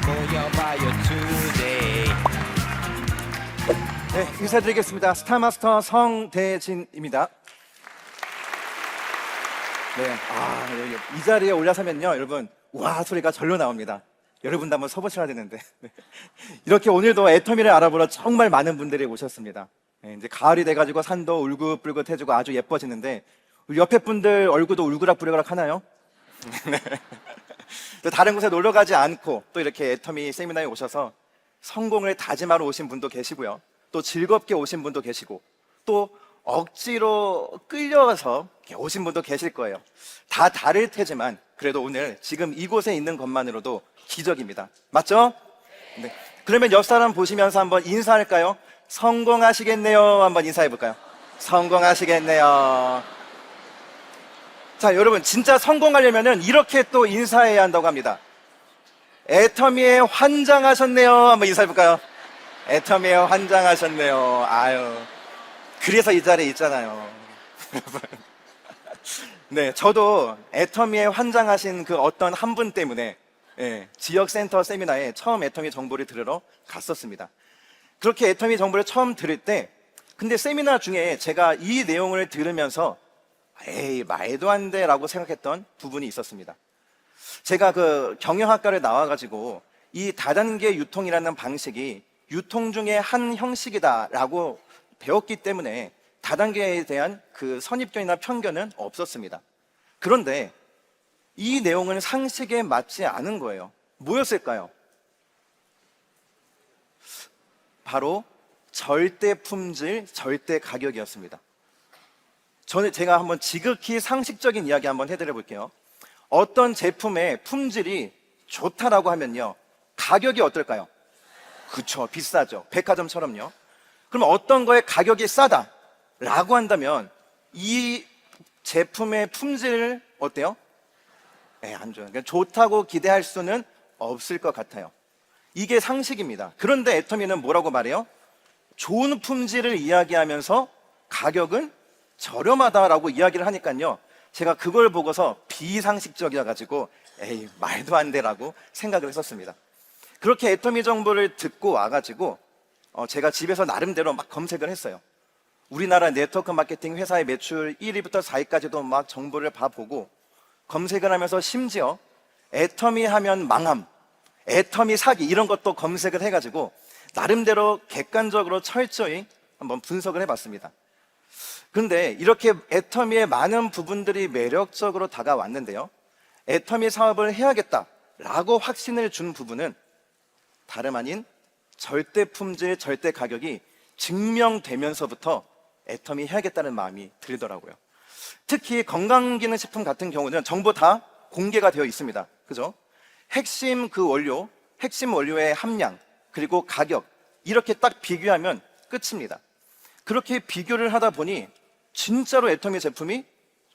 모여봐요 today. 네, 인사드리겠습니다. 스타마스터 성대진입니다. 네, 이 자리에 올라서면요, 여러분, 와 소리가 절로 나옵니다. 여러분도 한번 서보셔야 되는데. 네. 이렇게 오늘도 애터미를 알아보러 정말 많은 분들이 오셨습니다. 네, 이제 가을이 돼가지고 산도 울긋불긋해지고 아주 예뻐지는데, 우리 옆에 분들 얼굴도 울그락불그락 하나요? 네. 또 다른 곳에 놀러 가지 않고 또 이렇게 애터미 세미나에 오셔서 성공을 다짐하러 오신 분도 계시고요. 또 즐겁게 오신 분도 계시고, 또 억지로 끌려가서 오신 분도 계실 거예요. 다 다를 테지만 그래도 오늘 지금 이곳에 있는 것만으로도 기적입니다. 맞죠? 네. 그러면 옆 사람 보시면서 한번 인사할까요? 성공하시겠네요. 한번 인사해 볼까요? 성공하시겠네요. 자, 여러분, 진짜 성공하려면은 이렇게 또 인사해야 한다고 합니다. 애터미에 환장하셨네요. 한번 인사해 볼까요? 애터미에 환장하셨네요. 아유, 그래서 이 자리에 있잖아요. 네, 저도 애터미에 환장하신 그 어떤 한 분 때문에 지역센터 세미나에 처음 애터미 정보를 들으러 갔었습니다. 그렇게 애터미 정보를 처음 들을 때, 근데 세미나 중에 제가 이 내용을 들으면서 에이, 말도 안 돼 라고 생각했던 부분이 있었습니다. 제가 그 경영학과를 나와가지고 이 다단계 유통이라는 방식이 유통 중에 한 형식이다 라고 배웠기 때문에 다단계에 대한 그 선입견이나 편견은 없었습니다. 그런데 이 내용은 상식에 맞지 않은 거예요. 뭐였을까요? 바로 절대 품질, 절대 가격이었습니다. 제가 한번 지극히 상식적인 이야기 한번 해드려 볼게요. 어떤 제품의 품질이 좋다라고 하면요, 가격이 어떨까요? 그쵸, 비싸죠. 백화점처럼요. 그럼 어떤 거에 가격이 싸다라고 한다면 이 제품의 품질을 어때요? 안 좋아요. 그러니까 좋다고 기대할 수는 없을 것 같아요. 이게 상식입니다. 그런데 애터미는 뭐라고 말해요? 좋은 품질을 이야기하면서 가격은 저렴하다라고 이야기를 하니까요, 제가 그걸 보고서 비상식적이어가지고 에이, 말도 안 되라고 생각을 했었습니다. 그렇게 애터미 정보를 듣고 와가지고 제가 집에서 나름대로 막 검색을 했어요. 우리나라 네트워크 마케팅 회사의 매출 1위부터 4위까지도 막 정보를 봐보고, 검색을 하면서 심지어 애터미 하면 망함, 애터미 사기 이런 것도 검색을 해가지고 나름대로 객관적으로 철저히 한번 분석을 해봤습니다. 그런데 이렇게 애터미의 많은 부분들이 매력적으로 다가왔는데요, 애터미 사업을 해야겠다라고 확신을 준 부분은 다름 아닌 절대 품질, 절대 가격이 증명되면서부터 애터미 해야겠다는 마음이 들더라고요. 특히 건강기능식품 같은 경우는 정보 다 공개가 되어 있습니다. 그죠? 핵심 원료, 핵심 원료의 함량, 그리고 가격, 이렇게 딱 비교하면 끝입니다. 그렇게 비교를 하다 보니 진짜로 애터미 제품이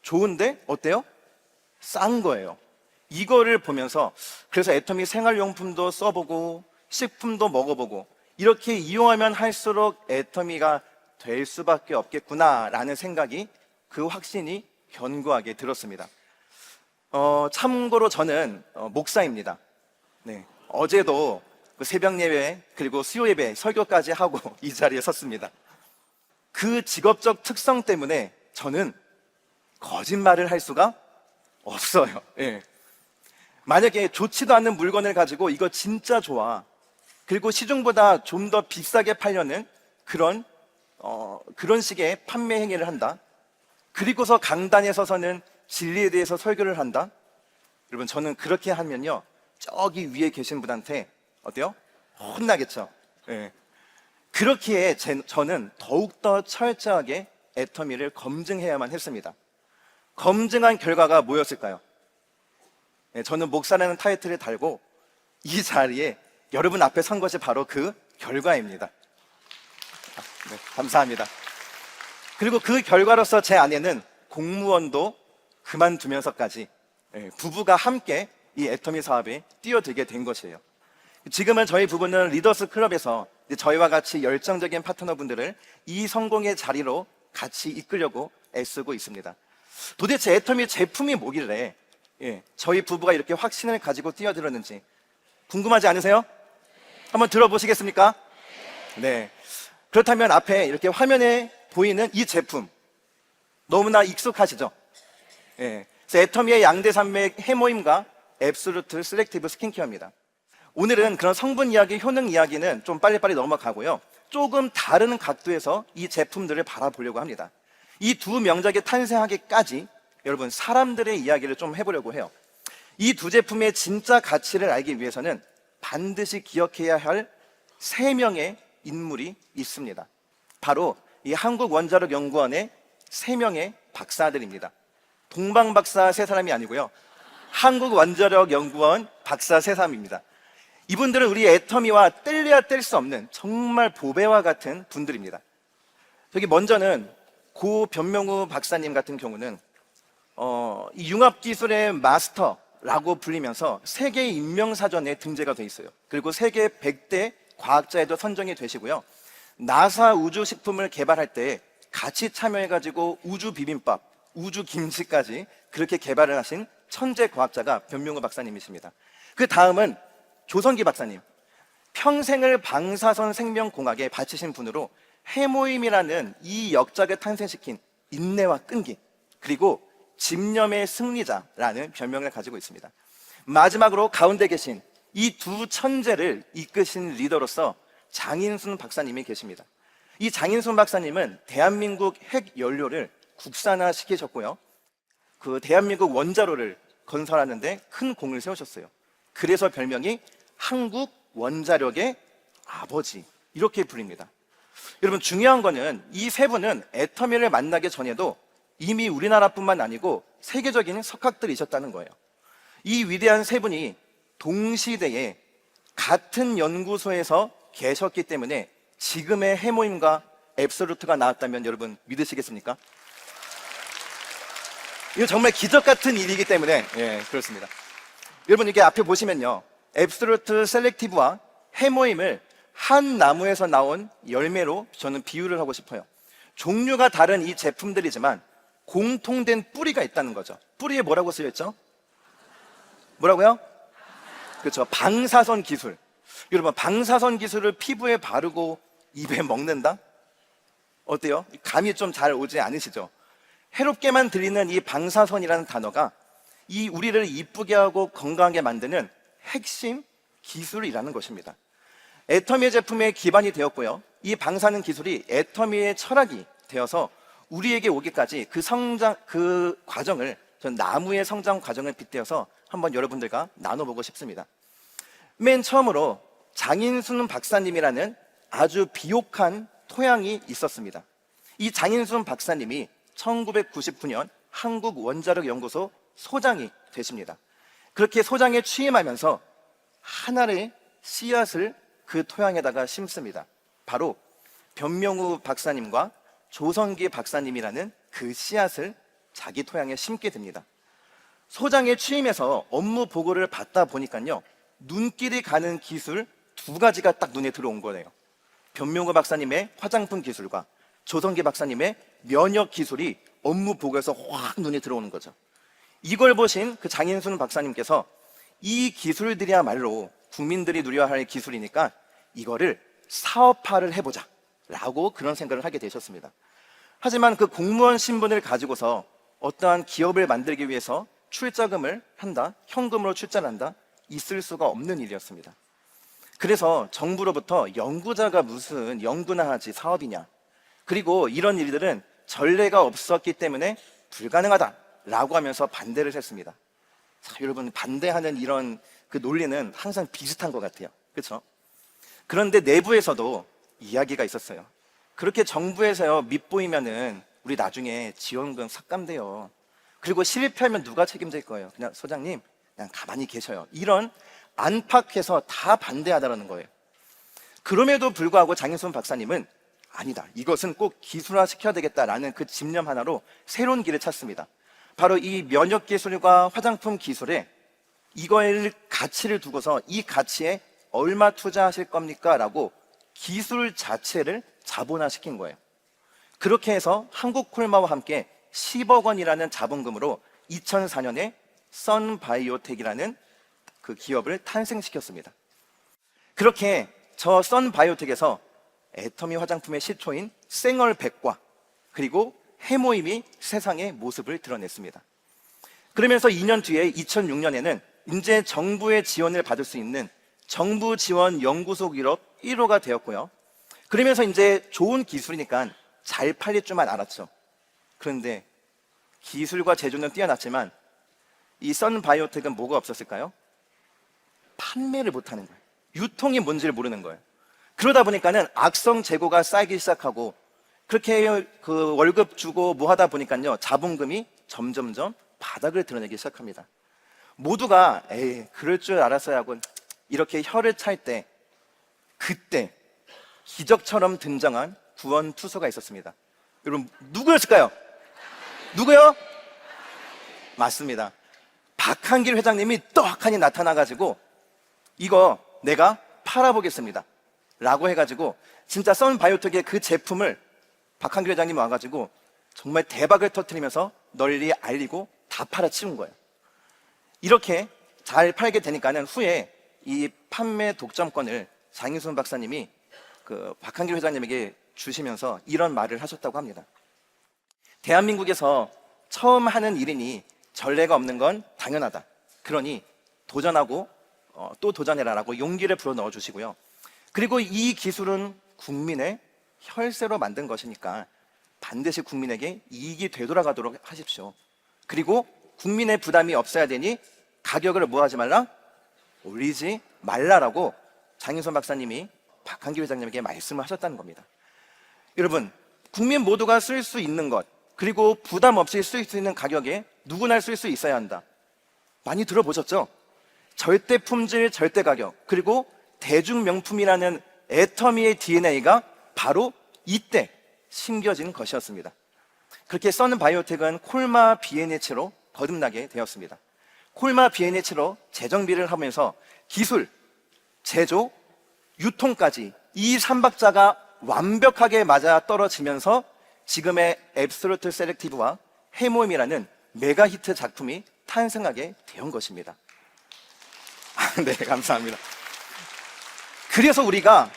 좋은데 어때요? 싼 거예요. 이거를 보면서 그래서 애터미 생활용품도 써보고 식품도 먹어보고 이렇게 이용하면 할수록 애터미가 될 수밖에 없겠구나라는 생각이, 그 확신이 견고하게 들었습니다. 참고로 저는 목사입니다. 네, 어제도 그 새벽 예배 그리고 수요 예배 설교까지 하고 이 자리에 섰습니다. 그 직업적 특성 때문에 저는 거짓말을 할 수가 없어요. 예. 만약에 좋지도 않는 물건을 가지고 이거 진짜 좋아, 그리고 시중보다 좀 더 비싸게 팔려는 그런 식의 판매 행위를 한다, 그리고서 강단에 서서는 진리에 대해서 설교를 한다, 여러분 저는 그렇게 하면요, 저기 위에 계신 분한테 어때요? 혼나겠죠. 예. 그렇기에 저는 더욱더 철저하게 애터미를 검증해야만 했습니다. 검증한 결과가 뭐였을까요? 저는 목사라는 타이틀을 달고 이 자리에 여러분 앞에 선 것이 바로 그 결과입니다. 네, 감사합니다. 그리고 그 결과로서 제 아내는 공무원도 그만두면서까지 부부가 함께 이 애터미 사업에 뛰어들게 된 것이에요. 지금은 저희 부부는 리더스 클럽에서 저희와 같이 열정적인 파트너분들을 이 성공의 자리로 같이 이끌려고 애쓰고 있습니다. 도대체 애터미 제품이 뭐길래 저희 부부가 이렇게 확신을 가지고 뛰어들었는지, 궁금하지 않으세요? 한번 들어보시겠습니까? 네. 그렇다면 앞에 이렇게 화면에 보이는 이 제품 너무나 익숙하시죠? 예. 그래서 애터미의 양대 산맥 해모임과 앱솔루트 셀렉티브 스킨케어입니다. 오늘은 그런 성분 이야기, 효능 이야기는 좀 빨리빨리 넘어가고요. 조금 다른 각도에서 이 제품들을 바라보려고 합니다. 이 두 명작이 탄생하기까지 여러분 사람들의 이야기를 좀 해보려고 해요. 이 두 제품의 진짜 가치를 알기 위해서는 반드시 기억해야 할 3명의 인물이 있습니다. 바로 이 한국원자력연구원의 3명의 박사들입니다. 동방박사 3사람이 아니고요. 한국원자력연구원 박사 3사람입니다. 이분들은 우리 애터미와 뗄래야 뗄 수 없는 정말 보배와 같은 분들입니다. 저기 먼저는 고 변명우 박사님 같은 경우는 이 융합기술의 마스터라고 불리면서 세계 인명사전에 등재가 돼 있어요. 그리고 세계 100대 과학자에도 선정이 되시고요. 나사 우주식품을 개발할 때 같이 참여해가지고 우주비빔밥, 우주김치까지 그렇게 개발을 하신 천재 과학자가 변명우 박사님이십니다. 그 다음은 조성기 박사님, 평생을 방사선 생명공학에 바치신 분으로 해모임이라는 이 역작을 탄생시킨 인내와 끈기, 그리고 집념의 승리자라는 별명을 가지고 있습니다. 마지막으로 가운데 계신 이 두 천재를 이끄신 리더로서 장인순 박사님이 계십니다. 이 장인순 박사님은 대한민국 핵연료를 국산화시키셨고요. 그 대한민국 원자로를 건설하는데 큰 공을 세우셨어요. 그래서 별명이 한국 원자력의 아버지, 이렇게 불립니다. 여러분 중요한 거는 이 세 분은 애터미를 만나기 전에도 이미 우리나라뿐만 아니고 세계적인 석학들이셨다는 거예요. 이 위대한 세 분이 동시대에 같은 연구소에서 계셨기 때문에 지금의 해모임과 앱솔루트가 나왔다면 여러분 믿으시겠습니까? 이거 정말 기적 같은 일이기 때문에 그렇습니다. 여러분 이게 앞에 보시면요, 앱솔루트 셀렉티브와 해모임을 한 나무에서 나온 열매로 저는 비유를 하고 싶어요. 종류가 다른 이 제품들이지만 공통된 뿌리가 있다는 거죠. 뿌리에 뭐라고 쓰여있죠? 뭐라고요? 그렇죠. 방사선 기술. 여러분 방사선 기술을 피부에 바르고 입에 먹는다? 어때요? 감이 좀 잘 오지 않으시죠? 해롭게만 들리는 이 방사선이라는 단어가 이 우리를 이쁘게 하고 건강하게 만드는 핵심 기술이라는 것입니다. 애터미 제품의 기반이 되었고요. 이 방사능 기술이 애터미의 철학이 되어서 우리에게 오기까지 그 과정을, 전 나무의 성장 과정을 빗대어서 한번 여러분들과 나눠보고 싶습니다. 맨 처음으로 장인순 박사님이라는 아주 비옥한 토양이 있었습니다. 이 장인순 박사님이 1999년 한국원자력연구소 소장이 되십니다. 그렇게 소장에 취임하면서 하나의 씨앗을 그 토양에다가 심습니다. 바로 변명우 박사님과 조성기 박사님이라는 그 씨앗을 자기 토양에 심게 됩니다. 소장에 취임해서 업무 보고를 받다 보니까요, 눈길이 가는 기술 2가지가 딱 눈에 들어온 거예요. 변명우 박사님의 화장품 기술과 조성기 박사님의 면역 기술이 업무 보고에서 확 눈에 들어오는 거죠. 이걸 보신 그 장인순 박사님께서 이 기술들이야말로 국민들이 누려야 할 기술이니까 이거를 사업화를 해보자 라고 그런 생각을 하게 되셨습니다. 하지만 그 공무원 신분을 가지고서 어떠한 기업을 만들기 위해서 출자금을 한다, 현금으로 출자를 한다, 있을 수가 없는 일이었습니다. 그래서 정부로부터 연구자가 무슨 연구나 하지 사업이냐, 그리고 이런 일들은 전례가 없었기 때문에 불가능하다라고 하면서 반대를 했습니다. 자, 여러분 반대하는 이런 그 논리는 항상 비슷한 것 같아요. 그렇죠? 그런데 내부에서도 이야기가 있었어요. 그렇게 정부에서요 밉보이면은 우리 나중에 지원금 삭감돼요. 그리고 실패하면 누가 책임질 거예요? 그냥 소장님 그냥 가만히 계셔요. 이런 안팎에서 다 반대하다라는 거예요. 그럼에도 불구하고 장인순 박사님은 아니다, 이것은 꼭 기술화 시켜야 되겠다라는 그 집념 하나로 새로운 길을 찾습니다. 바로 이 면역 기술과 화장품 기술에 이거의 가치를 두고서 이 가치에 얼마 투자하실 겁니까? 라고 기술 자체를 자본화시킨 거예요. 그렇게 해서 한국콜마와 함께 10억 원이라는 자본금으로 2004년에 선바이오텍이라는 그 기업을 탄생시켰습니다. 그렇게 저 썬바이오텍에서 애터미 화장품의 시초인 생얼백과 그리고 해모임이 세상의 모습을 드러냈습니다. 그러면서 2년 뒤에 2006년에는 이제 정부의 지원을 받을 수 있는 정부 지원 연구소 기업 1호가 되었고요. 그러면서 이제 좋은 기술이니까 잘 팔릴 줄만 알았죠. 그런데 기술과 제조는 뛰어났지만 이 썬바이오텍은 뭐가 없었을까요? 판매를 못하는 거예요. 유통이 뭔지를 모르는 거예요. 그러다 보니까는 악성 재고가 쌓이기 시작하고 그렇게 그 월급 주고 뭐 하다 보니까요 자본금이 점점점 바닥을 드러내기 시작합니다. 모두가 에이 그럴 줄 알았어야 하고 이렇게 혀를 찰 때 그때 기적처럼 등장한 구원투소가 있었습니다. 여러분 누구였을까요? 누구요? 맞습니다. 박한길 회장님이 떡하니 나타나가지고 이거 내가 팔아보겠습니다 라고 해가지고 진짜 썬바이오텍의 그 제품을 박한길 회장님이 와가지고 정말 대박을 터뜨리면서 널리 알리고 다 팔아치운 거예요. 이렇게 잘 팔게 되니까는 후에 이 판매 독점권을 장인순 박사님이 그 박한길 회장님에게 주시면서 이런 말을 하셨다고 합니다. 대한민국에서 처음 하는 일이니 전례가 없는 건 당연하다. 그러니 도전하고 또 도전해라라고 용기를 불어 넣어 주시고요. 그리고 이 기술은 국민의 혈세로 만든 것이니까 반드시 국민에게 이익이 되돌아가도록 하십시오. 그리고 국민의 부담이 없어야 되니 가격을 뭐 하지 말라? 올리지 말라라고 장인선 박사님이 박한길 회장님에게 말씀을 하셨다는 겁니다. 여러분, 국민 모두가 쓸 수 있는 것, 그리고 부담 없이 쓸 수 있는 가격에 누구나 쓸 수 있어야 한다. 많이 들어보셨죠? 절대 품질, 절대 가격, 그리고 대중명품이라는 애터미의 DNA가 바로 이때 심겨진 것이었습니다. 그렇게 썬바이오텍은 콜마 BNH로 거듭나게 되었습니다. 콜마 BNH로 재정비를 하면서 기술, 제조, 유통까지 이 3박자가 완벽하게 맞아 떨어지면서 지금의 앱솔루트 셀렉티브와 해모임이라는 메가 히트 작품이 탄생하게 된 것입니다. 네, 감사합니다. 그래서 우리가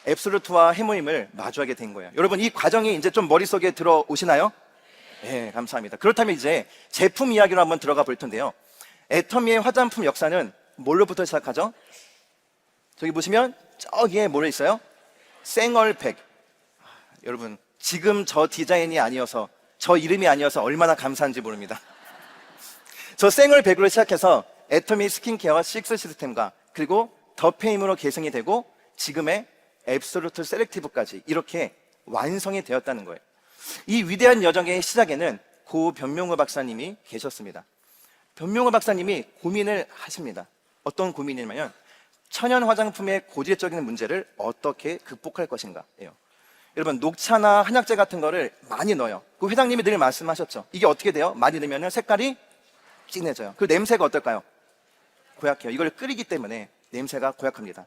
앱솔루트와 해모임을 마주하게 된 거예요. 여러분, 이 과정이 이제 좀 머릿속에 들어오시나요? 네, 감사합니다. 그렇다면 이제 제품 이야기로 한번 들어가 볼 텐데요. 애터미의 화장품 역사는 뭘로부터 시작하죠? 저기 보시면 저기에 뭐 있어요? 생얼백. 여러분, 지금 저 디자인이 아니어서, 저 이름이 아니어서 얼마나 감사한지 모릅니다. 저 생얼백으로 시작해서 애터미 스킨케어 6 시스템과 그리고 더 페임으로 계승이 되고 지금의 앱솔루트 셀렉티브까지 이렇게 완성이 되었다는 거예요. 이 위대한 여정의 시작에는 고 변명호 박사님이 계셨습니다. 변명호 박사님이 고민을 하십니다. 어떤 고민이냐면 천연 화장품의 고질적인 문제를 어떻게 극복할 것인가예요. 여러분, 녹차나 한약재 같은 거를 많이 넣어요. 그 회장님이 늘 말씀하셨죠. 이게 어떻게 돼요? 많이 넣으면 색깔이 진해져요. 그 냄새가 어떨까요? 고약해요. 이걸 끓이기 때문에 냄새가 고약합니다.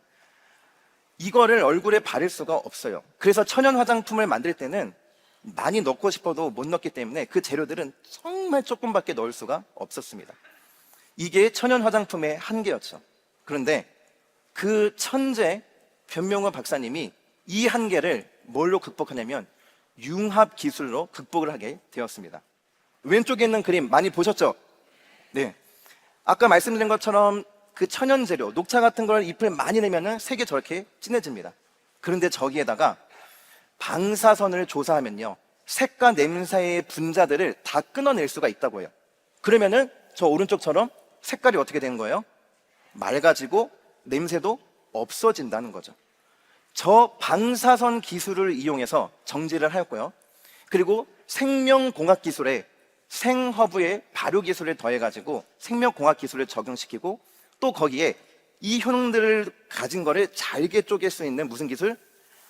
이거를 얼굴에 바를 수가 없어요. 그래서 천연 화장품을 만들 때는 많이 넣고 싶어도 못 넣기 때문에 그 재료들은 정말 조금밖에 넣을 수가 없었습니다. 이게 천연 화장품의 한계였죠. 그런데 그 천재 변명호 박사님이 이 한계를 뭘로 극복하냐면 융합 기술로 극복을 하게 되었습니다. 왼쪽에 있는 그림 많이 보셨죠? 네. 아까 말씀드린 것처럼 그 천연 재료, 녹차 같은 걸 잎을 많이 내면은 색이 저렇게 진해집니다. 그런데 저기에다가 방사선을 조사하면요, 색과 냄새의 분자들을 다 끊어낼 수가 있다고 해요. 그러면은 저 오른쪽처럼 색깔이 어떻게 되는 거예요? 맑아지고 냄새도 없어진다는 거죠. 저 방사선 기술을 이용해서 정지를 하였고요. 그리고 생명공학 기술에 생허브의 발효 기술을 더해가지고 생명공학 기술을 적용시키고 또 거기에 이 효능들을 가진 거를 잘게 쪼갤 수 있는 무슨 기술?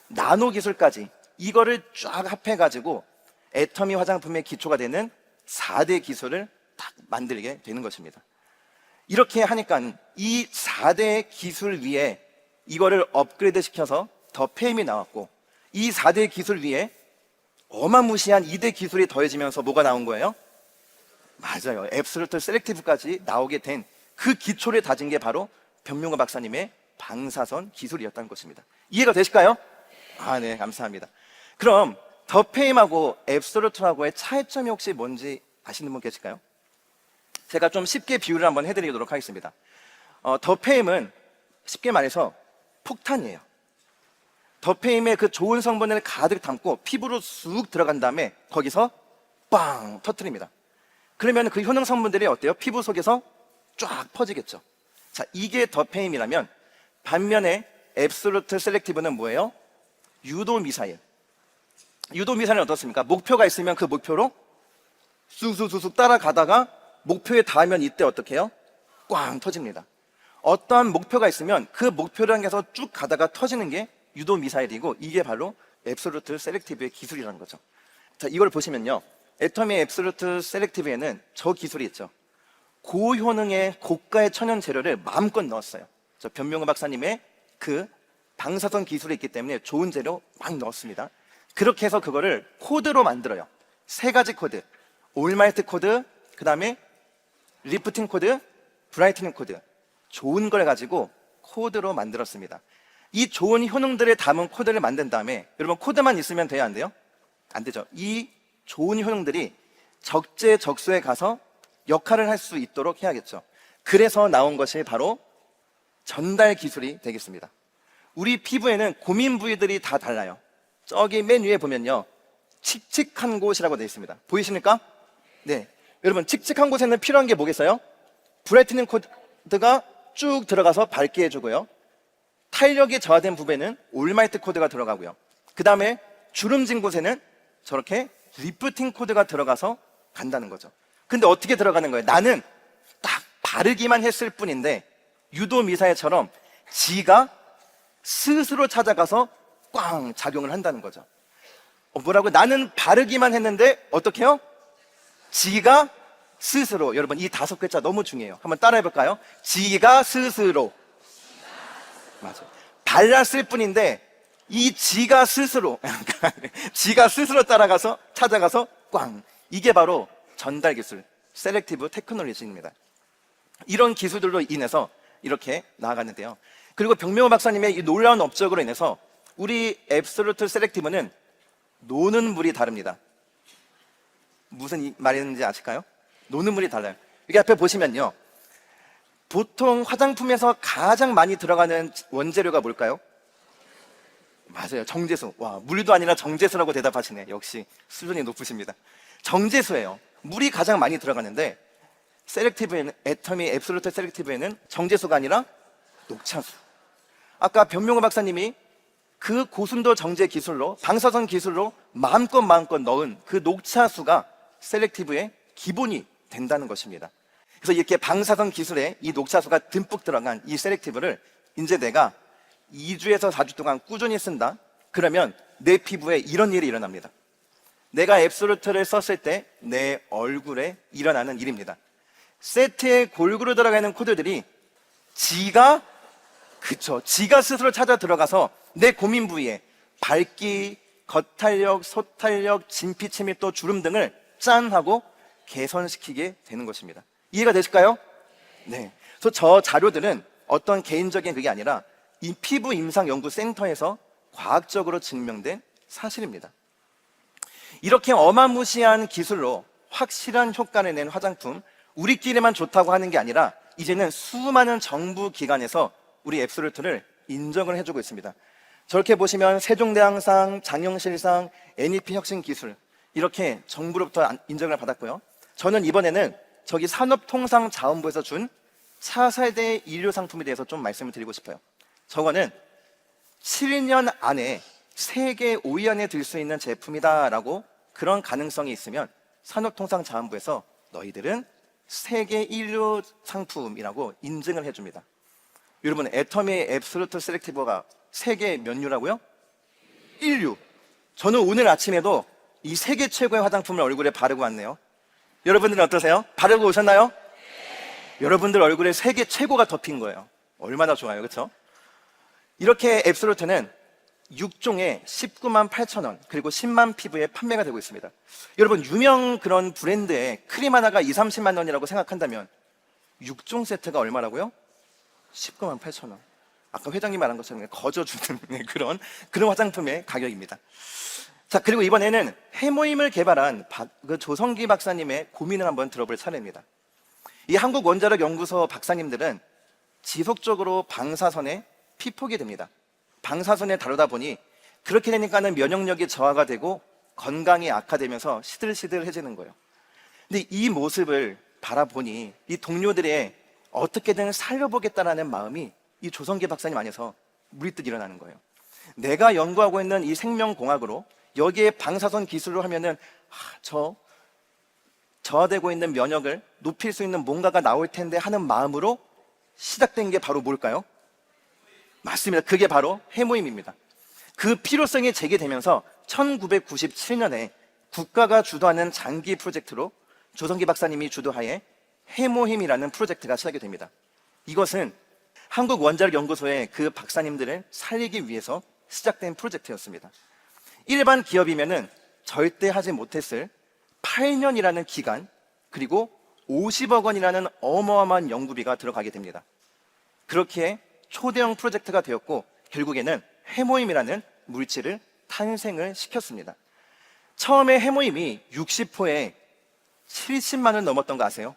나노 기술까지 이거를 쫙 합해가지고 애터미 화장품의 기초가 되는 4대 기술을 딱 만들게 되는 것입니다. 이렇게 하니까 이 4대 기술 위에 이거를 업그레이드 시켜서 더 페임이 나왔고 이 4대 기술 위에 어마무시한 2대 기술이 더해지면서 뭐가 나온 거예요? 맞아요. 앱솔루트 셀렉티브까지 나오게 된 그 기초를 다진 게 바로 변명호 박사님의 방사선 기술이었다는 것입니다. 이해가 되실까요? 아, 네, 감사합니다. 그럼 더페임하고 앱솔루트하고의 차이점이 혹시 뭔지 아시는 분 계실까요? 제가 좀 쉽게 비유를 한번 해드리도록 하겠습니다. 더페임은 쉽게 말해서 폭탄이에요. 더페임의 그 좋은 성분을 가득 담고 피부로 쑥 들어간 다음에 거기서 빵 터뜨립니다. 그러면 그 효능 성분들이 어때요? 피부 속에서 쫙 퍼지겠죠. 자, 이게 더페임이라면 반면에 앱솔루트 셀렉티브는 뭐예요? 유도 미사일. 유도 미사일은 어떻습니까? 목표가 있으면 그 목표로 쑥쑥쑥쑥 따라가다가 목표에 닿으면 이때 어떻게 해요? 꽝 터집니다. 어떠한 목표가 있으면 그 목표를 향해서 쭉 가다가 터지는 게 유도 미사일이고, 이게 바로 앱솔루트 셀렉티브의 기술이라는 거죠. 자, 이걸 보시면요, 애터미 앱솔루트 셀렉티브에는 저 기술이 있죠. 고효능의 고가의 천연 재료를 마음껏 넣었어요. 저 변명호 박사님의 그 방사선 기술이 있기 때문에 좋은 재료 막 넣었습니다. 그렇게 해서 그거를 코드로 만들어요. 3가지 코드, 올마이트 코드, 그 다음에 리프팅 코드, 브라이트닝 코드. 좋은 걸 가지고 코드로 만들었습니다. 이 좋은 효능들을 담은 코드를 만든 다음에, 여러분 코드만 있으면 돼요, 안 돼요? 안 되죠. 이 좋은 효능들이 적재적소에 가서 역할을 할 수 있도록 해야겠죠. 그래서 나온 것이 바로 전달 기술이 되겠습니다. 우리 피부에는 고민 부위들이 다 달라요. 저기 맨 위에 보면요, 칙칙한 곳이라고 되어 있습니다. 보이십니까? 네. 여러분, 칙칙한 곳에는 필요한 게 뭐겠어요? 브라이트닝 코드가 쭉 들어가서 밝게 해주고요, 탄력이 저하된 부분에는 올마이트 코드가 들어가고요, 그 다음에 주름진 곳에는 저렇게 리프팅 코드가 들어가서 간다는 거죠. 근데 어떻게 들어가는 거예요? 나는 딱 바르기만 했을 뿐인데 유도 미사일처럼 지가 스스로 찾아가서 꽝 작용을 한다는 거죠. 뭐라고? 나는 바르기만 했는데 어떻게 해요? 지가 스스로. 여러분, 이 5글자 너무 중요해요. 한번 따라해 볼까요? 지가 스스로. 맞아요. 발랐을 뿐인데 이 지가 스스로 지가 스스로 따라가서 찾아가서 꽝. 이게 바로 전달 기술, 셀렉티브 테크놀로지입니다. 이런 기술들로 인해서 이렇게 나아갔는데요. 그리고 병명호 박사님의 이 놀라운 업적으로 인해서 우리 앱솔루트 셀렉티브는 노는 물이 다릅니다. 무슨 말인지 아실까요? 노는 물이 달라요. 여기 앞에 보시면요, 보통 화장품에서 가장 많이 들어가는 원재료가 뭘까요? 맞아요, 정제수. 와, 물도 아니라 정제수라고 대답하시네. 역시 수준이 높으십니다. 정제수예요. 물이 가장 많이 들어가는데 셀렉티브에는, 애터미 앱솔루트 셀렉티브에는 정제수가 아니라 녹차수. 아까 변명호 박사님이 그 고순도 정제 기술로, 방사선 기술로 마음껏 넣은 그 녹차수가 셀렉티브의 기본이 된다는 것입니다. 그래서 이렇게 방사선 기술에 이 녹차수가 듬뿍 들어간 이 셀렉티브를 이제 내가 2주에서 4주 동안 꾸준히 쓴다? 그러면 내 피부에 이런 일이 일어납니다. 내가 앱솔루트를 썼을 때 내 얼굴에 일어나는 일입니다. 세트에 골고루 들어가 있는 코드들이 지가 스스로 찾아 들어가서 내 고민 부위에 밝기, 겉탄력, 소탄력, 진피치 및 또 주름 등을 짠 하고 개선시키게 되는 것입니다. 이해가 되실까요? 네. 그래서 저 자료들은 어떤 개인적인 그게 아니라 이 피부 임상 연구 센터에서 과학적으로 증명된 사실입니다. 이렇게 어마무시한 기술로 확실한 효과를 낸 화장품, 우리끼리만 좋다고 하는 게 아니라 이제는 수많은 정부 기관에서 우리 앱솔루트를 인정을 해주고 있습니다. 저렇게 보시면 세종대왕상, 장영실상, NEP 혁신기술, 이렇게 정부로부터 인정을 받았고요. 저는 이번에는 저기 산업통상자원부에서 준 차세대 의료상품에 대해서 좀 말씀을 드리고 싶어요. 저거는 7년 안에 세계 5위 안에 들 수 있는 제품이다라고, 그런 가능성이 있으면 산업통상자원부에서 너희들은 세계 1류 상품이라고 인증을 해줍니다. 여러분, 애터미 앱솔루트 셀렉티브가 세계 몇 류라고요? 1류. 저는 오늘 아침에도 이 세계 최고의 화장품을 얼굴에 바르고 왔네요. 여러분들은 어떠세요? 바르고 오셨나요? 여러분들 얼굴에 세계 최고가 덮인 거예요. 얼마나 좋아요, 그렇죠? 이렇게 앱솔루트는 6종에 19만 8천 원, 그리고 10만 피부에 판매가 되고 있습니다. 여러분, 유명 그런 브랜드의 크림 하나가 2, 30만 원이라고 생각한다면 6종 세트가 얼마라고요? 19만 8천 원. 아까 회장님 말한 것처럼 거저주는 그런 화장품의 가격입니다. 자, 그리고 이번에는 해모임을 개발한 그 조성기 박사님의 고민을 한번 들어볼 차례입니다. 이 한국원자력연구소 박사님들은 지속적으로 방사선에 피폭이 됩니다. 방사선을 다루다 보니 그렇게 되니까는 면역력이 저하가 되고 건강이 악화되면서 시들시들해지는 거예요. 근데 이 모습을 바라보니 이 동료들의 어떻게든 살려보겠다라는 마음이 이 조성기 박사님 안에서 물리듯 일어나는 거예요. 내가 연구하고 있는 이 생명공학으로 여기에 방사선 기술로 하면은 저하되고 있는 면역을 높일 수 있는 뭔가가 나올 텐데 하는 마음으로 시작된 게 바로 뭘까요? 맞습니다. 그게 바로 해모임입니다. 그 필요성이 제기되면서 1997년에 국가가 주도하는 장기 프로젝트로 조성기 박사님이 주도하에 해모힘이라는 프로젝트가 시작이 됩니다. 이것은 한국원자력연구소의 그 박사님들을 살리기 위해서 시작된 프로젝트였습니다. 일반 기업이면은 절대 하지 못했을 8년이라는 기간, 그리고 50억 원이라는 어마어마한 연구비가 들어가게 됩니다. 그렇게 초대형 프로젝트가 되었고 결국에는 해모임이라는 물질을 탄생을 시켰습니다. 처음에 해모임이 60호에 70만 원 넘었던 거 아세요?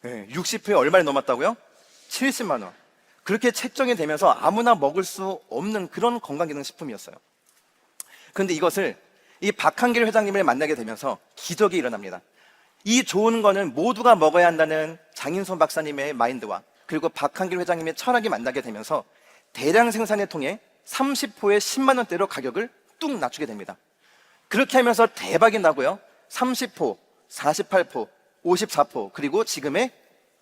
네, 60호에 얼마를 넘었다고요? 70만 원. 그렇게 책정이 되면서 아무나 먹을 수 없는 그런 건강기능식품이었어요. 그런데 이것을 이 박한길 회장님을 만나게 되면서 기적이 일어납니다. 이 좋은 거는 모두가 먹어야 한다는 장인손 박사님의 마인드와 그리고 박한길 회장님의 철학이 만나게 되면서 대량 생산을 통해 30호에 10만 원대로 가격을 뚝 낮추게 됩니다. 그렇게 하면서 대박이 나고요. 30호, 48호, 54호, 그리고 지금의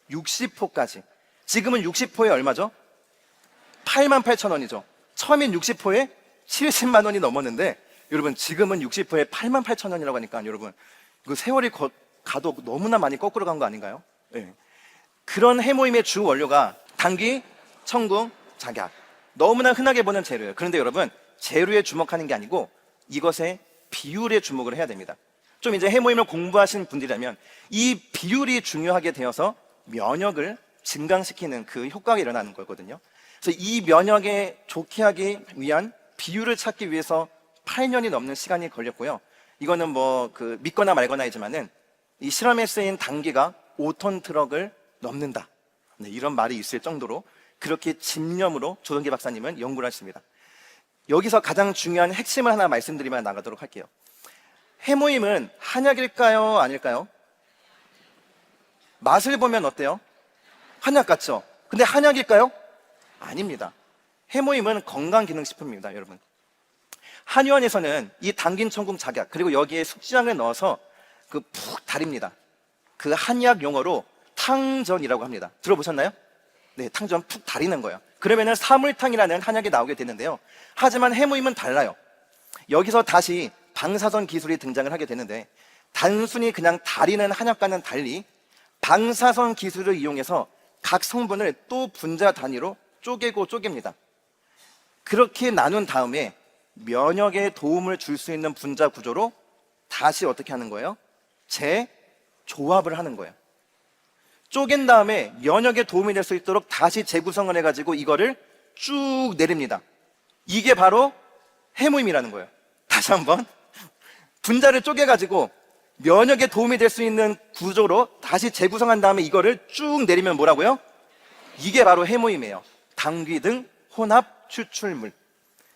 60호까지. 지금은 60호에 얼마죠? 88,000원이죠. 처음엔 60호에 70만 원이 넘었는데 여러분 지금은 60호에 88,000원이라고 하니까 여러분 그 세월이 가도 너무나 많이 거꾸로 간 거 아닌가요? 네. 그런 해모임의 주 원료가 당귀, 청궁, 작약. 너무나 흔하게 보는 재료예요. 그런데 여러분 재료에 주목하는 게 아니고 이것의 비율에 주목을 해야 됩니다. 좀 이제 해모임을 공부하신 분들이라면 이 비율이 중요하게 되어서 면역을 증강시키는 그 효과가 일어나는 거거든요. 그래서 이 면역에 좋게 하기 위한 비율을 찾기 위해서 8년이 넘는 시간이 걸렸고요. 이거는 믿거나 말거나이지만은 이 실험에 쓰인 단기가 5톤 트럭을 넘는다. 네, 이런 말이 있을 정도로 그렇게 집념으로 조성기 박사님은 연구를 하십니다. 여기서 가장 중요한 핵심을 하나 말씀드리면 나가도록 할게요. 해모임은 한약일까요? 아닐까요? 맛을 보면 어때요? 한약 같죠? 근데 한약일까요? 아닙니다. 해모임은 건강기능식품입니다, 여러분. 한의원에서는 이 당긴, 청궁, 작약 그리고 여기에 숙지향을 넣어서 푹 달입니다. 그 한의학 용어로 탕전이라고 합니다. 들어보셨나요? 네, 탕전 푹 달이는 거예요. 그러면은 사물탕이라는 한약이 나오게 되는데요. 하지만 해모임은 달라요. 여기서 다시 방사선 기술이 등장을 하게 되는데 단순히 그냥 달이는 한약과는 달리 방사선 기술을 이용해서 각 성분을 또 분자 단위로 쪼갭니다. 그렇게 나눈 다음에 면역에 도움을 줄 수 있는 분자 구조로 다시 어떻게 하는 거예요? 재조합을 하는 거예요. 쪼갠 다음에 면역에 도움이 될 수 있도록 다시 재구성을 해가지고 이거를 쭉 내립니다. 이게 바로 해모임이라는 거예요. 다시 한번 분자를 쪼개가지고 면역에 도움이 될 수 있는 구조로 다시 재구성한 다음에 이거를 쭉 내리면 뭐라고요? 이게 바로 해모임이에요. 당귀 등 혼합 추출물.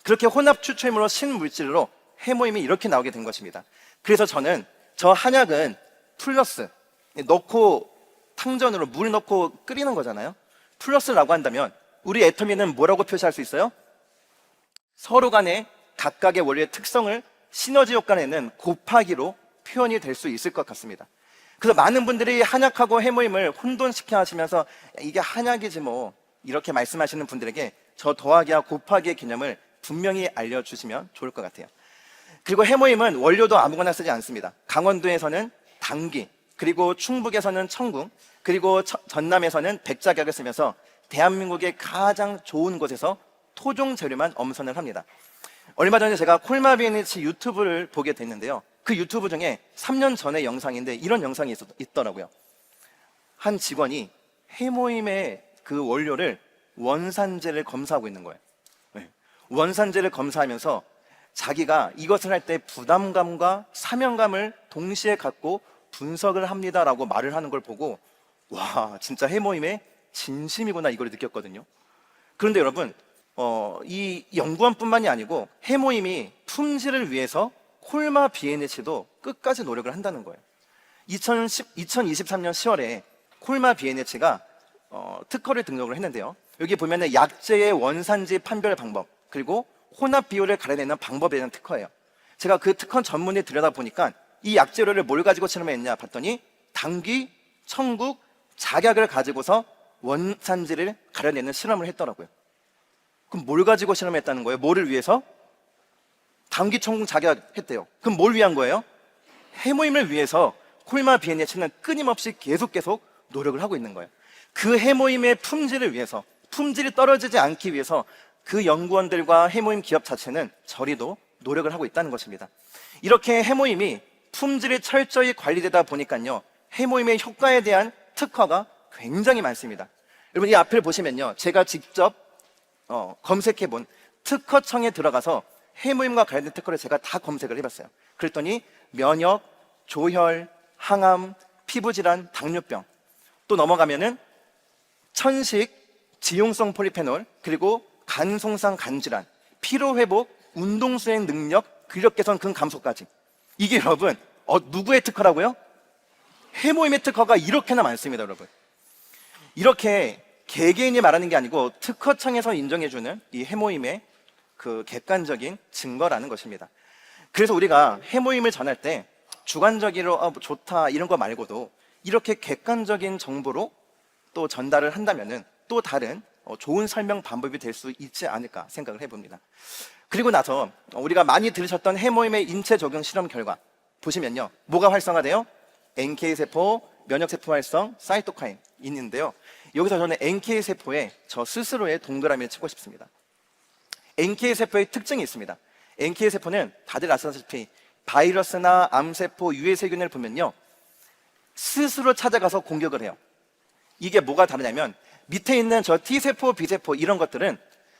그렇게 혼합 추출물로 신물질로 해모임이 이렇게 나오게 된 것입니다. 그래서 저는 저 한약은 플러스 넣고 탕전으로 물 넣고 끓이는 거잖아요. 플러스라고 한다면 우리 애터미는 뭐라고 표시할 수 있어요? 서로 간의 각각의 원리의 특성을 시너지 효과 내는 곱하기로 표현이 될 수 있을 것 같습니다. 그래서 많은 분들이 한약하고 해모임을 혼돈시켜 하시면서 이게 한약이지 뭐 이렇게 말씀하시는 분들에게 저 더하기와 곱하기의 개념을 분명히 알려주시면 좋을 것 같아요. 그리고 해모임은 원료도 아무거나 쓰지 않습니다. 강원도에서는 당귀, 그리고 충북에서는 청궁, 그리고 전남에서는 백작약을 쓰면서 대한민국의 가장 좋은 곳에서 토종 재료만 엄선을 합니다. 얼마 전에 제가 콜마비니치 유튜브를 보게 됐는데요. 그 유튜브 중에 3년 전의 영상인데 이런 영상이 있더라고요. 한 직원이 해모임의 그 원료를 원산제를 검사하고 있는 거예요. 네. 원산제를 검사하면서 자기가 이것을 할 때 부담감과 사명감을 동시에 갖고 분석을 합니다라고 말을 하는 걸 보고 와, 진짜 해모임의 진심이구나 이걸 느꼈거든요. 그런데 여러분, 이 연구원뿐만이 아니고 해모임이 품질을 위해서 콜마 BNH도 끝까지 노력을 한다는 거예요. 2023년 10월에 콜마 BNH가 특허를 등록을 했는데요. 여기 보면은 약재의 원산지 판별 방법 그리고 혼합 비율을 가려내는 방법에 대한 특허예요. 제가 그 특허 전문에 들여다보니까 이 약재료를 뭘 가지고 실험했냐 봤더니 당귀, 청국, 작약을 가지고서 원산지를 가려내는 실험을 했더라고요. 그럼 뭘 가지고 실험했다는 거예요? 뭐를 위해서? 당귀, 청국, 작약 했대요. 그럼 뭘 위한 거예요? 해모임을 위해서 콜마 BNH는 끊임없이 계속 노력을 하고 있는 거예요. 그 해모임의 품질을 위해서, 품질이 떨어지지 않기 위해서 그 연구원들과 해모임 기업 자체는 저리도 노력을 하고 있다는 것입니다. 이렇게 해모임이 품질이 철저히 관리되다 보니까요, 해모임의 효과에 대한 특허가 굉장히 많습니다. 여러분 이 앞을 보시면요, 제가 직접 검색해본 특허청에 들어가서 해모임과 관련된 특허를 제가 다 검색을 해봤어요. 그랬더니 면역, 조혈, 항암, 피부질환, 당뇨병, 또 넘어가면은 천식, 지용성 폴리페놀, 그리고 간송상 간질환, 피로회복, 운동수행 능력, 근력 개선, 근감소까지. 이게 여러분 누구의 특허라고요? 해모임의 특허가 이렇게나 많습니다, 여러분. 이렇게 개개인이 말하는 게 아니고 특허청에서 인정해주는 이 해모임의 그 객관적인 증거라는 것입니다. 그래서 우리가 해모임을 전할 때 주관적으로 좋다 이런 거 말고도 이렇게 객관적인 정보로 또 전달을 한다면은 또 다른 좋은 설명 방법이 될 수 있지 않을까 생각을 해봅니다. 그리고 나서 우리가 많이 들으셨던 해모임의 인체 적용 실험 결과 보시면요, 뭐가 활성화돼요? NK세포, 면역세포 활성, 사이토카인 있는데요. 여기서 저는 NK세포에 저 스스로의 동그라미를 치고 싶습니다. NK세포의 특징이 있습니다. NK세포는 다들 아시다시피 바이러스나 암세포, 유해세균을 보면요, 스스로 찾아가서 공격을 해요. 이게 뭐가 다르냐면 밑에 있는 저 T세포, B세포 이런 것들은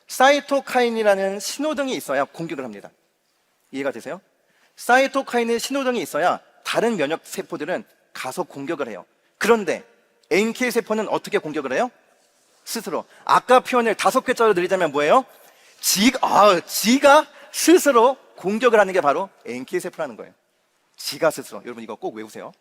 사이토카인이라는 신호등이 있어야 공격을 합니다. 이해가 되세요? 사이토카인의 신호등이 있어야 다른 면역세포들은 가서 공격을 해요. 그런데 NK세포는 어떻게 공격을 해요? 스스로. 아까 표현을 5글자로 늘리자면 뭐예요? 지가 스스로 공격을 하는 게 바로 NK세포라는 거예요. 지가 스스로. 여러분 이거 꼭 외우세요.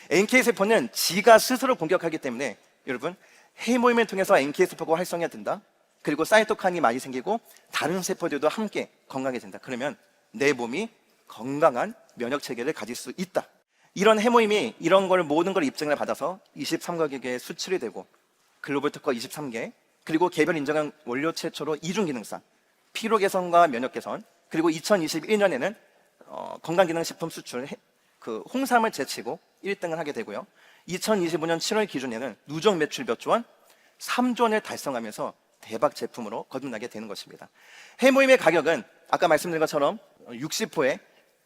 NK세포는 지가 스스로 공격하기 때문에 여러분 해모임을 통해서 NK세포가 활성화된다. 그리고 사이토카인이 많이 생기고 다른 세포들도 함께 건강해진다. 그러면 내 몸이 건강한 면역체계를 가질 수 있다. 이런 해모임이 이런 걸 모든 걸 입증을 받아서 23가국에 수출이 되고 글로벌 특허 23개, 그리고 개별 인정한 원료 최초로 이중기능상, 피로 개선과 면역 개선, 그리고 2021년에는 건강기능식품 수출 그 홍삼을 제치고 1등을 하게 되고요. 2025년 7월 기준에는 누적 매출 몇 조 원? 3조 원을 달성하면서 대박 제품으로 거듭나게 되는 것입니다. 해모임의 가격은 아까 말씀드린 것처럼 60호에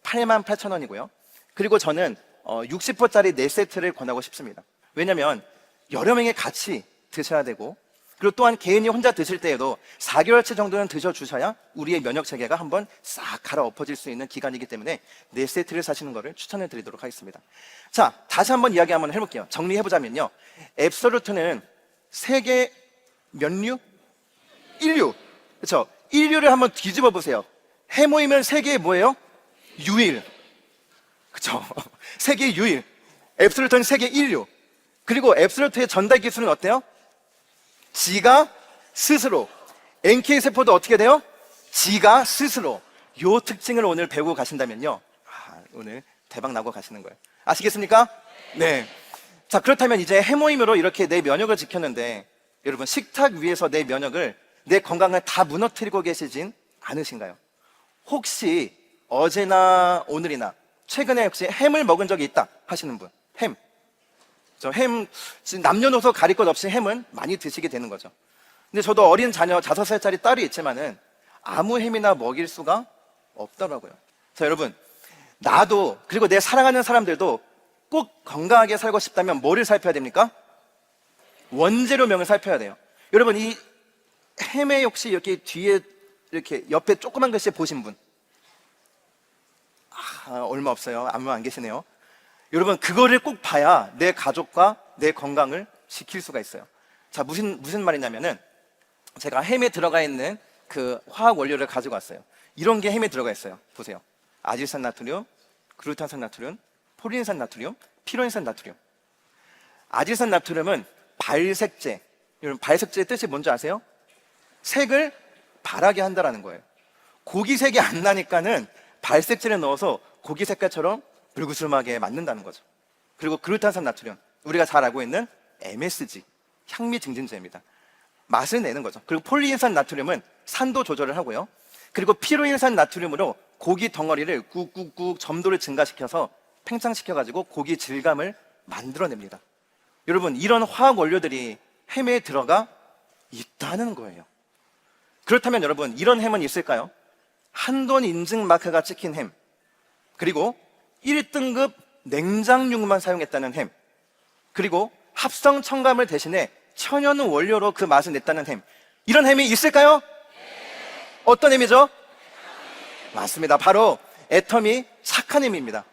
88,000원이고요. 그리고 저는 60호짜리 4세트를 권하고 싶습니다. 왜냐하면 여러 명이 같이 드셔야 되고, 그리고 또한 개인이 혼자 드실 때에도 4개월치 정도는 드셔주셔야 우리의 면역체계가 한번 싹 갈아엎어질 수 있는 기간이기 때문에 4세트를 사시는 것을 추천해 드리도록 하겠습니다. 자, 다시 한번 이야기 한번 해볼게요. 정리해보자면요, 앱솔루트는 세계 몇 류? 1류. 그렇죠? 1류를 한번 뒤집어 보세요. 해모임은 세계에 뭐예요? 유일. 그렇죠? 세계 유일. 앱솔루트는 세계 1류. 그리고 앱솔루트의 전달 기술은 어때요? 지가 스스로. NK세포도 어떻게 돼요? 지가 스스로. 요 특징을 오늘 배우고 가신다면요, 오늘 대박 나고 가시는 거예요. 아시겠습니까? 네. 자, 그렇다면 이제 해모임으로 이렇게 내 면역을 지켰는데, 여러분 식탁 위에서 내 면역을, 내 건강을 다 무너뜨리고 계시진 않으신가요? 혹시 어제나 오늘이나 최근에 혹시 햄을 먹은 적이 있다 하시는 분? 햄. 지금 남녀노소 가릴 것 없이 햄은 많이 드시게 되는 거죠. 근데 저도 어린 자녀 5살짜리 딸이 있지만은 아무 햄이나 먹일 수가 없더라고요. 자, 여러분, 나도, 그리고 내 사랑하는 사람들도 꼭 건강하게 살고 싶다면 뭐를 살펴야 됩니까? 원재료명을 살펴야 돼요. 여러분, 이 햄에 혹시 이렇게 뒤에 이렇게 옆에 조그만 글씨 보신 분? 얼마 없어요. 아무 안 계시네요. 여러분, 그거를 꼭 봐야 내 가족과 내 건강을 지킬 수가 있어요. 자, 무슨 말이냐면은 제가 햄에 들어가 있는 그 화학 원료를 가지고 왔어요. 이런 게 햄에 들어가 있어요. 보세요. 아질산 나트륨, 글루탄산 나트륨, 폴리인산 나트륨, 피로인산 나트륨. 아질산 나트륨은 발색제. 여러분, 발색제의 뜻이 뭔지 아세요? 색을 바라게 한다라는 거예요. 고기 색이 안 나니까는 발색제를 넣어서 고기 색깔처럼 불구슬하게 만든다는 거죠. 그리고 글루탄산 나트륨, 우리가 잘 알고 있는 MSG, 향미 증진제입니다. 맛을 내는 거죠. 그리고 폴리인산 나트륨은 산도 조절을 하고요. 그리고 피로인산 나트륨으로 고기 덩어리를 꾹꾹꾹 점도를 증가시켜서 팽창시켜가지고 고기 질감을 만들어냅니다. 여러분, 이런 화학 원료들이 햄에 들어가 있다는 거예요. 그렇다면 여러분, 이런 햄은 있을까요? 한돈 인증 마크가 찍힌 햄, 그리고 1등급 냉장육만 사용했다는 햄, 그리고 합성 첨가물 대신에 천연 원료로 그 맛을 냈다는 햄, 이런 햄이 있을까요? 어떤 햄이죠? 맞습니다. 바로 애터미 착한 햄입니다.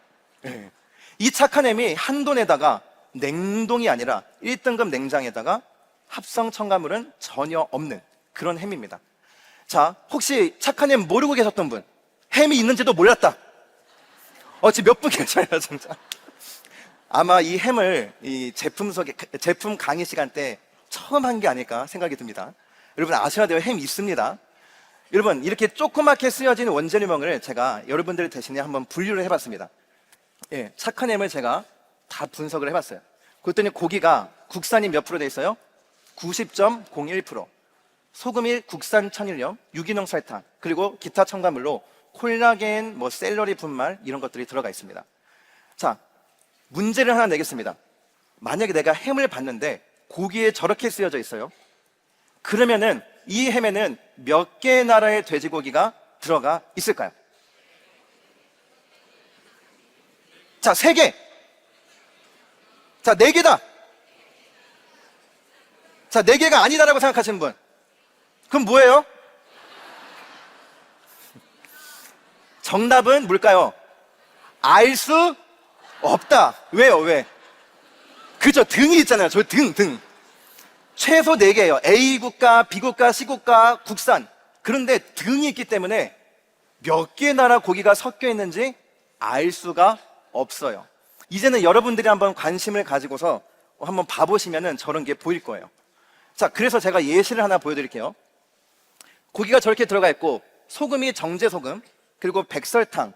이 착한 햄이 한돈에다가 냉동이 아니라 1등급 냉장에다가 합성 첨가물은 전혀 없는 그런 햄입니다. 자, 혹시 착한 햄 모르고 계셨던 분, 햄이 있는지도 몰랐다. 지금 몇 분 계셔요, 진짜. 아마 이 햄을 이 제품 강의 시간 때 처음 한 게 아닐까 생각이 듭니다. 여러분 아셔야 돼요. 햄 있습니다. 여러분, 이렇게 조그맣게 쓰여진 원재료명을 제가 여러분들 대신에 한번 분류를 해봤습니다. 예, 착한 햄을 제가 다 분석을 해봤어요. 그랬더니 고기가 국산이 몇 프로 돼 있어요? 90.01%. 소금이 국산 천일염, 유기농 설탕, 그리고 기타 첨가물로 콜라겐, 샐러리 분말 이런 것들이 들어가 있습니다. 자, 문제를 하나 내겠습니다. 만약에 내가 햄을 봤는데 고기에 저렇게 쓰여져 있어요. 그러면은 이 햄에는 몇 개의 나라의 돼지고기가 들어가 있을까요? 자, 3개. 자, 4개다. 자, 4개가 아니다라고 생각하시는 분. 그럼 뭐예요? 정답은 뭘까요? 알 수 없다. 왜요? 왜? 그죠? 등이 있잖아요. 저 등. 최소 4개예요. A 국가, B 국가, C 국가, 국산. 그런데 등이 있기 때문에 몇 개의 나라 고기가 섞여 있는지 알 수가 없어요. 이제는 여러분들이 한번 관심을 가지고서 한번 봐보시면은 저런 게 보일 거예요. 자, 그래서 제가 예시를 하나 보여드릴게요. 고기가 저렇게 들어가 있고 소금이 정제소금, 그리고 백설탕,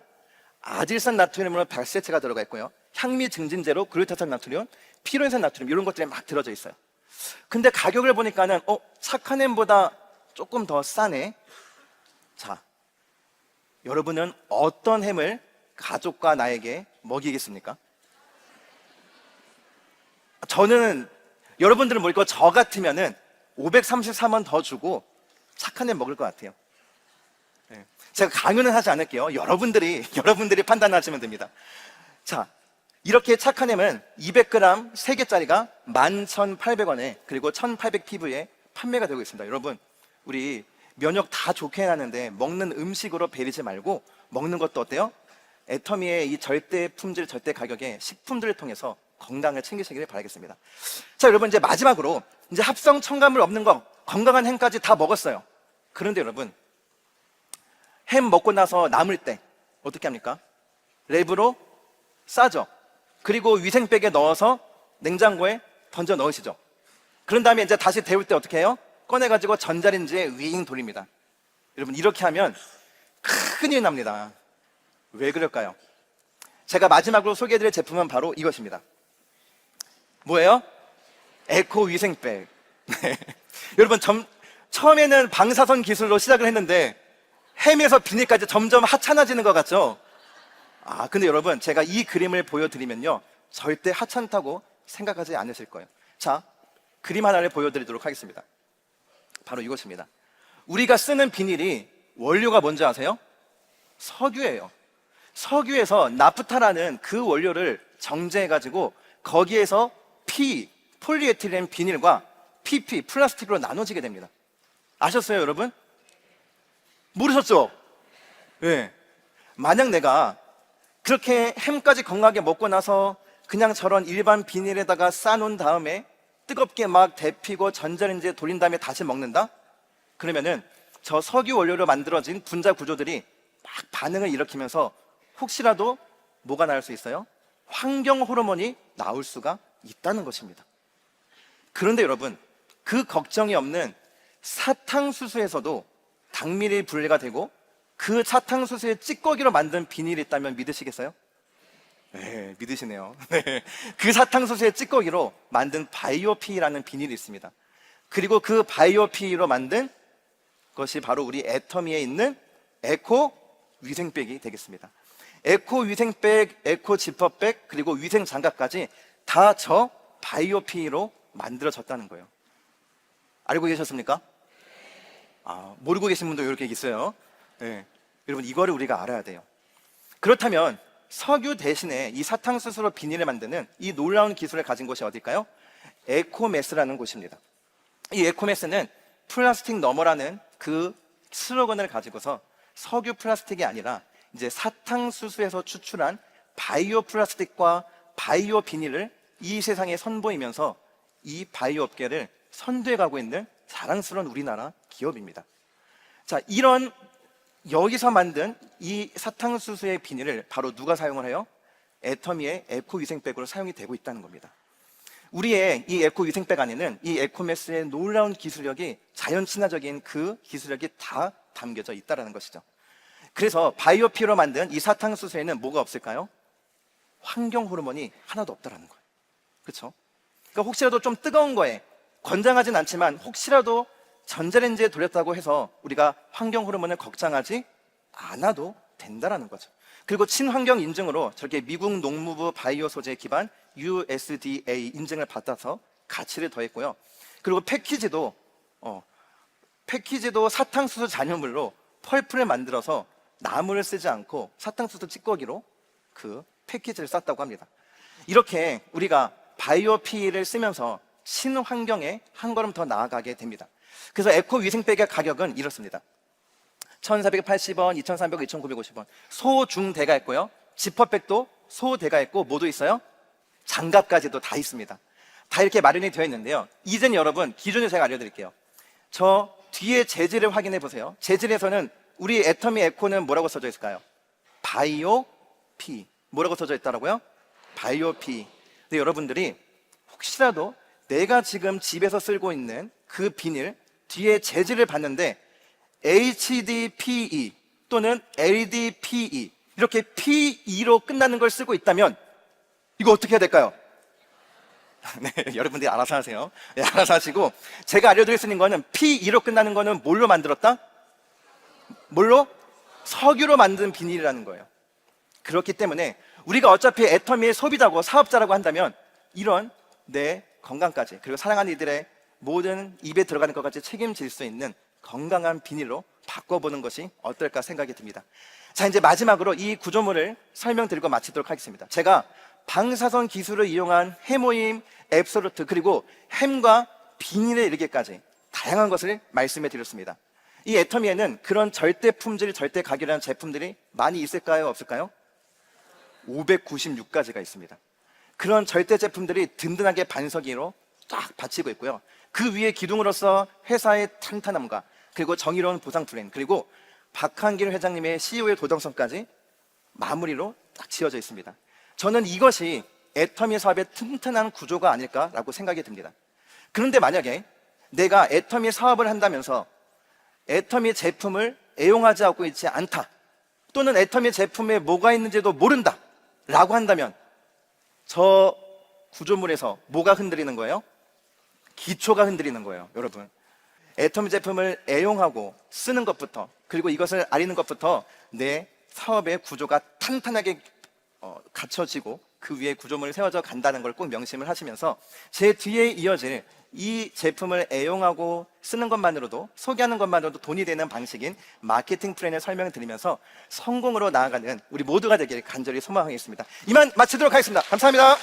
아질산 나트륨으로 발색제가 들어가 있고요. 향미 증진제로 글루타산 나트륨, 피로인산 나트륨 이런 것들이 막 들어져 있어요. 근데 가격을 보니까는 착한 햄보다 조금 더 싸네. 자, 여러분은 어떤 햄을 가족과 나에게 먹이겠습니까? 저는 여러분들은 모르고 저 같으면은 533원 더 주고 착한 햄 먹을 것 같아요. 제가 강요는 하지 않을게요. 여러분들이 판단하시면 됩니다. 자, 이렇게 착한 햄은 200g 3개짜리가 11,800원에 그리고 1,800pv에 판매가 되고 있습니다. 여러분, 우리 면역 다 좋게 해놨는데 먹는 음식으로 배리지 말고 먹는 것도 어때요? 애터미의 이 절대 품질, 절대 가격의 식품들을 통해서 건강을 챙기시기를 바라겠습니다. 자, 여러분, 이제 마지막으로 이제 합성 첨가물 없는 거 건강한 햄까지 다 먹었어요. 그런데 여러분, 햄 먹고 나서 남을 때 어떻게 합니까? 랩으로 싸죠. 그리고 위생백에 넣어서 냉장고에 던져 넣으시죠. 그런 다음에 이제 다시 데울 때 어떻게 해요? 꺼내가지고 전자레인지에 윙 돌립니다. 여러분, 이렇게 하면 큰일 납니다. 왜 그럴까요? 제가 마지막으로 소개해드릴 제품은 바로 이것입니다. 뭐예요? 에코 위생백. 네. 여러분, 처음에는 방사선 기술로 시작을 했는데 햄에서 비닐까지 점점 하찮아지는 것 같죠? 근데 여러분, 제가 이 그림을 보여드리면요, 절대 하찮다고 생각하지 않으실 거예요. 자, 그림 하나를 보여드리도록 하겠습니다. 바로 이것입니다. 우리가 쓰는 비닐이 원료가 뭔지 아세요? 석유예요. 석유에서 나프타라는 그 원료를 정제해가지고 거기에서 폴리에틸렌 비닐과 PP, 플라스틱으로 나눠지게 됩니다. 아셨어요, 여러분? 모르셨죠? 네. 만약 내가 그렇게 햄까지 건강하게 먹고 나서 그냥 저런 일반 비닐에다가 싸놓은 다음에 뜨겁게 막 데피고 전자레인지에 돌린 다음에 다시 먹는다? 그러면은 저 석유 원료로 만들어진 분자 구조들이 막 반응을 일으키면서 혹시라도 뭐가 나올 수 있어요? 환경 호르몬이 나올 수가 있다는 것입니다. 그런데 여러분, 그 걱정이 없는 사탕수수에서도 당밀이 분리가 되고 그 사탕수수의 찌꺼기로 만든 비닐이 있다면 믿으시겠어요? 네, 믿으시네요. 네. 그 사탕수수의 찌꺼기로 만든 바이오피라는 비닐이 있습니다. 그리고 그 바이오피로 만든 것이 바로 우리 애터미에 있는 에코 위생백이 되겠습니다. 에코 위생백, 에코 지퍼백, 그리고 위생 장갑까지 다 저 바이오피로 만들어졌다는 거예요. 알고 계셨습니까? 모르고 계신 분도 이렇게 있어요. 네. 여러분, 이거를 우리가 알아야 돼요. 그렇다면 석유 대신에 이 사탕수수로 비닐을 만드는 이 놀라운 기술을 가진 곳이 어딜까요? 에코메스라는 곳입니다. 이 에코메스는 플라스틱 너머라는 그 슬로건을 가지고서 석유 플라스틱이 아니라 이제 사탕수수에서 추출한 바이오 플라스틱과 바이오 비닐을 이 세상에 선보이면서 이 바이오 업계를 선도해 가고 있는 자랑스러운 우리나라 기업입니다. 자, 이런 여기서 만든 이 사탕수수의 비닐을 바로 누가 사용을 해요? 애터미의 에코 위생백으로 사용이 되고 있다는 겁니다. 우리의 이 에코 위생백 안에는 이 에코메스의 놀라운 기술력이, 자연 친화적인 그 기술력이 다 담겨져 있다는 것이죠. 그래서 바이오피로 만든 이 사탕수수에는 뭐가 없을까요? 환경 호르몬이 하나도 없다는 거예요. 그렇죠? 그러니까 혹시라도 좀 뜨거운 거에, 권장하진 않지만 혹시라도 전자레인지에 돌렸다고 해서 우리가 환경 호르몬을 걱정하지 않아도 된다는 거죠. 그리고 친환경 인증으로 저렇게 미국 농무부 바이오 소재 기반 USDA 인증을 받아서 가치를 더했고요. 그리고 패키지도 사탕수수 잔여물로 펄프를 만들어서 나무를 쓰지 않고 사탕수수 찌꺼기로 그 패키지를 쌌다고 합니다. 이렇게 우리가 바이오피를 쓰면서 친환경에 한 걸음 더 나아가게 됩니다. 그래서 에코 위생백의 가격은 이렇습니다. 1,480원, 2,300원, 2,950원. 소, 중, 대가 있고요. 지퍼백도 소, 대가 있고 모두 있어요. 장갑까지도 다 있습니다. 다 이렇게 마련이 되어 있는데요. 이젠 여러분, 기준을 제가 알려드릴게요. 저 뒤에 재질을 확인해 보세요. 재질에서는 우리 애터미 에코는 뭐라고 써져 있을까요? 바이오피. 뭐라고 써져 있다라고요? 바이오피. 근데 여러분들이 혹시라도 내가 지금 집에서 쓰고 있는 그 비닐 뒤에 재질을 봤는데 HDPE 또는 LDPE 이렇게 PE로 끝나는 걸 쓰고 있다면 이거 어떻게 해야 될까요? 네, 여러분들이 알아서 하세요. 네, 알아서 하시고, 제가 알려드릴 수 있는 거는 PE로 끝나는 거는 뭘로 만들었다? 뭘로? 석유로 만든 비닐이라는 거예요. 그렇기 때문에 우리가 어차피 애터미의 소비자고 사업자라고 한다면 이런 내 건강까지, 그리고 사랑하는 이들의 모든 입에 들어가는 것까지 책임질 수 있는 건강한 비닐로 바꿔보는 것이 어떨까 생각이 듭니다. 자, 이제 마지막으로 이 구조물을 설명드리고 마치도록 하겠습니다. 제가 방사선 기술을 이용한 해모임, 앱솔루트, 그리고 햄과 비닐에 이르기까지 다양한 것을 말씀해 드렸습니다. 이 애터미에는 그런 절대 품질, 절대 가격이라는 제품들이 많이 있을까요? 없을까요? 596가지가 있습니다. 그런 절대 제품들이 든든하게 반석이로 쫙 받치고 있고요. 그 위에 기둥으로서 회사의 탄탄함과 그리고 정의로운 보상 플랜, 그리고 박한길 회장님의 CEO의 도덕성까지 마무리로 딱 지어져 있습니다. 저는 이것이 애터미 사업의 튼튼한 구조가 아닐까라고 생각이 듭니다. 그런데 만약에 내가 애터미 사업을 한다면서 애터미 제품을 애용하지 않고 있지 않다, 또는 애터미 제품에 뭐가 있는지도 모른다 라고 한다면 저 구조물에서 뭐가 흔들리는 거예요? 기초가 흔들리는 거예요. 여러분, 애터미 제품을 애용하고 쓰는 것부터, 그리고 이것을 알리는 것부터 내 사업의 구조가 탄탄하게 갖춰지고 그 위에 구조물이 세워져 간다는 걸 꼭 명심을 하시면서 제 뒤에 이어질 이 제품을 애용하고 쓰는 것만으로도, 소개하는 것만으로도 돈이 되는 방식인 마케팅 플랜을 설명드리면서 성공으로 나아가는 우리 모두가 되길 간절히 소망하겠습니다. 이만 마치도록 하겠습니다. 감사합니다.